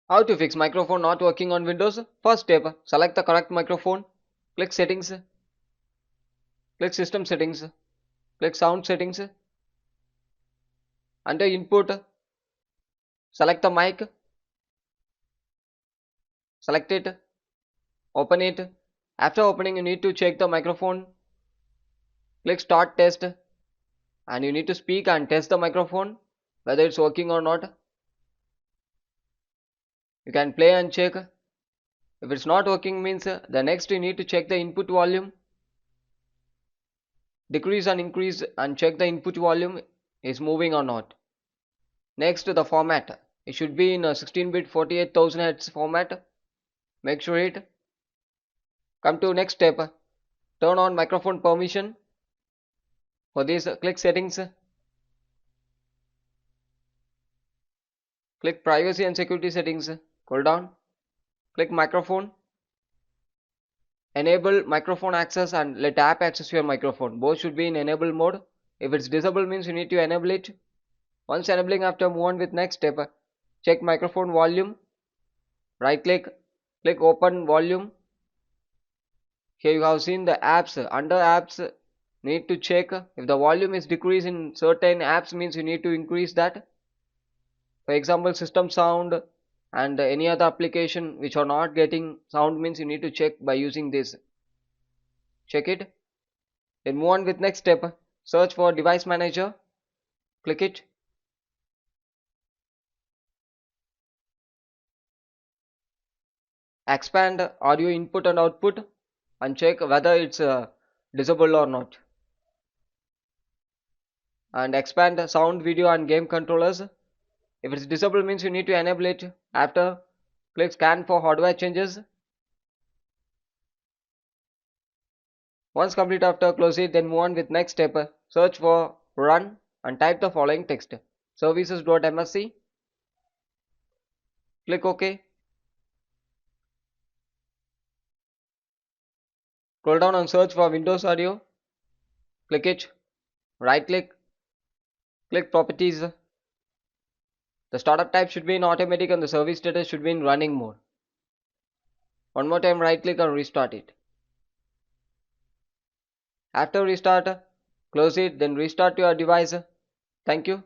How to fix microphone not working on Windows? First step, select the correct microphone. Click settings. Click system settings. Click sound settings. Under input, select the mic. Select it. Open it. After opening, you need to check the microphone. Click start test. And you need to speak and test the microphone whether it's working or not. You can play and check. If it's not working means the next you need to check the input volume. Decrease and increase and check the input volume is moving or not. Next, the format. It should be in a 16-bit 48,000 Hz format. Make sure it. Come to next step. Turn on microphone permission. For this, click settings. Click privacy and security settings. Scroll down. Click microphone. Enable microphone access and let app access your microphone. Both should be in enable mode. If it's disabled means you need to enable it. Once enabling, after move on with next step. Check microphone volume. Right click. Click open volume. Here you have seen the apps. Under apps, need to check if the volume is decreased in certain apps means you need to increase that. For example, system sound and any other application which are not getting sound means you need to check by using this. Check it. Then move on with next step. Search for device manager. Click it. Expand audio input and output and check whether it's disabled or not. And expand sound, video and game controllers. If it's disabled means you need to enable it. After, click scan for hardware changes. Once complete, after close it, then move on with next step. Search for run and type the following text: services.msc. Click OK. Scroll down and search for Windows Audio. Click it. Right click. Click properties. The startup type should be in automatic and the service status should be in running mode. One more time, right click and restart it. After restart, close it, then restart your device. Thank you.